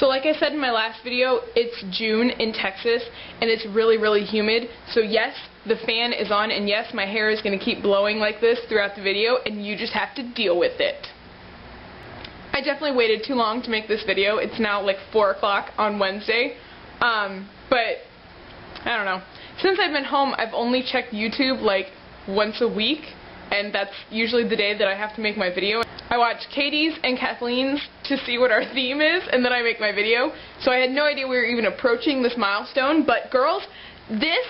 So like I said in my last video, it's June in Texas, and it's really, really humid. So yes, the fan is on, and yes, my hair is going to keep blowing like this throughout the video, and you just have to deal with it. I definitely waited too long to make this video. It's now like 4 o'clock on Wednesday. But I don't know. Since I've been home, I've only checked YouTube like once a week, and that's usually the day that I have to make my video. I watch Katie's and Kathleen's to see what our theme is, and then I make my video. So I had no idea we were even approaching this milestone. But girls, this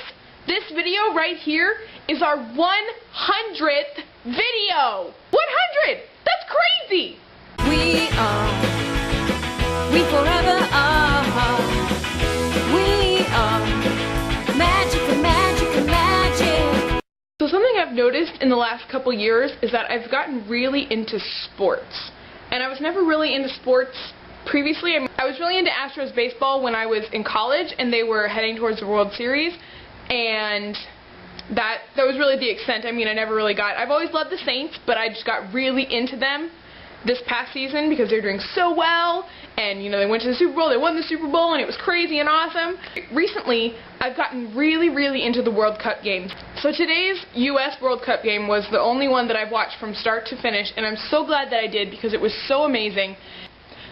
video right here is our 100th video! 100! That's crazy! We forever are. We are magic, magic, magic. So something I've noticed in the last couple years is that I've gotten really into sports. And I was never really into sports previously. I was really into Astros baseball when I was in college, and they were heading towards the World Series. And that was really the extent. I mean, I've always loved the Saints, but I just got really into them this past season because they're doing so well, and you know, they went to the Super Bowl, they won the Super Bowl, and it was crazy and awesome. Recently, I've gotten really, really into the World Cup games. So today's U.S. World Cup game was the only one that I've watched from start to finish, and I'm so glad that I did because it was so amazing.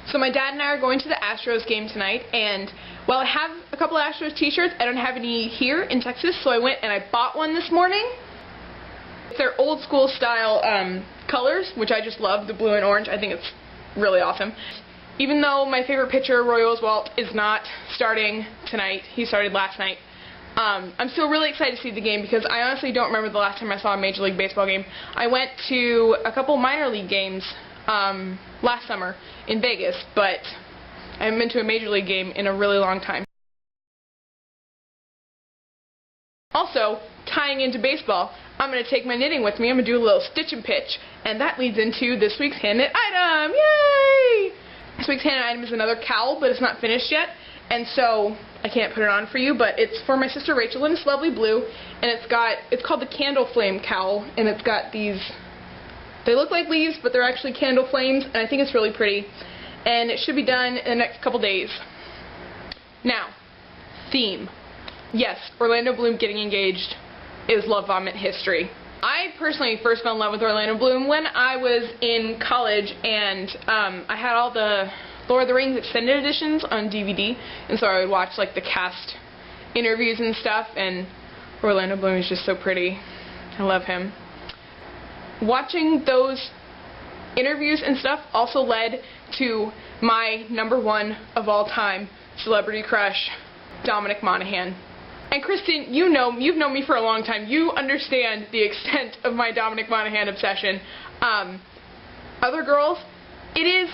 So my dad and I are going to the Astros game tonight, and while I have a couple of Astros t-shirts, I don't have any here in Texas, so I went and I bought one this morning. They're old school style colors, which I just love, the blue and orange. I think it's really awesome. Even though my favorite pitcher, Roy Oswalt, is not starting tonight, he started last night, I'm still really excited to see the game because I honestly don't remember the last time I saw a Major League Baseball game. I went to a couple minor league games last summer in Vegas, but I haven't been to a Major League game in a really long time. Also, tying into baseball, I'm going to take my knitting with me. I'm going to do a little stitch and pitch, and that leads into this week's hand knit item. Yay! This week's hand knit item is another cowl, but it's not finished yet, and so I can't put it on for you, but it's for my sister Rachel, and it's lovely blue, and it's called the Candle Flame cowl, and it's got these, they look like leaves, but they're actually candle flames, and I think it's really pretty, and it should be done in the next couple days. Now, theme. Yes, Orlando Bloom getting engaged is Love Vomit history. I personally first fell in love with Orlando Bloom when I was in college, and I had all the Lord of the Rings extended editions on DVD, and so I would watch like the cast interviews and stuff, and Orlando Bloom is just so pretty. I love him. Watching those interviews and stuff also led to my #1 of all time celebrity crush, Dominic Monaghan. And Kristen, you've known me for a long time. You understand the extent of my Dominic Monaghan obsession. Other girls, it is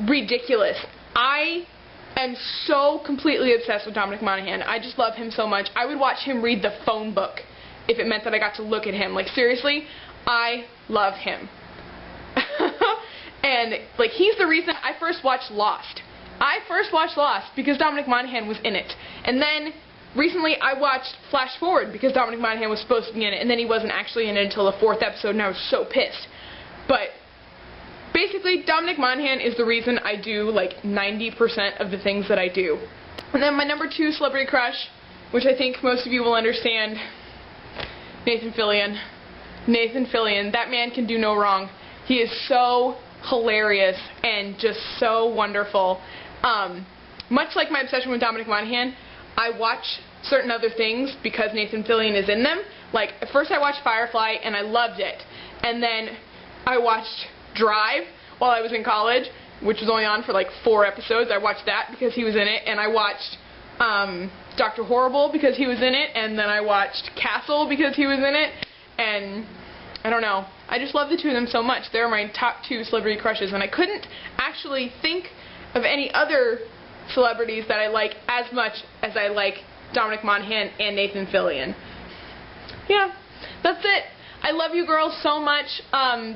ridiculous. I am so completely obsessed with Dominic Monaghan. I just love him so much. I would watch him read the phone book if it meant that I got to look at him. Like, seriously, I love him. And, like, he's the reason I first watched Lost. I first watched Lost because Dominic Monaghan was in it. And then recently, I watched Flash Forward because Dominic Monaghan was supposed to be in it, and then he wasn't actually in it until the 4th episode, and I was so pissed. But basically, Dominic Monaghan is the reason I do like 90% of the things that I do. And then my #2 celebrity crush, which I think most of you will understand, Nathan Fillion. Nathan Fillion, that man can do no wrong. He is so hilarious and just so wonderful. Much like my obsession with Dominic Monaghan, I watch certain other things because Nathan Fillion is in them. Like, at first I watched Firefly and I loved it. And then I watched Drive while I was in college, which was only on for like 4 episodes. I watched that because he was in it. And I watched Dr. Horrible because he was in it. And then I watched Castle because he was in it. And I don't know. I just love the two of them so much. They're my top 2 celebrity crushes. And I couldn't actually think of any other celebrities that I like as much as I like Dominic Monaghan and Nathan Fillion. Yeah, that's it. I love you girls so much.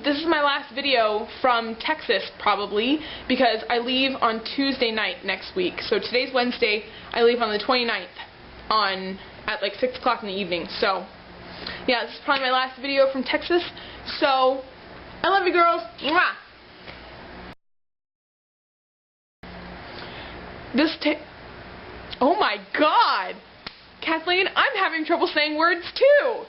This is my last video from Texas, probably, because I leave on Tuesday night next week. So today's Wednesday, I leave on the 29th at like 6 o'clock in the evening. So, yeah, this is probably my last video from Texas. So, I love you girls. Mwah! Oh my God! Kathleen, I'm having trouble saying words too!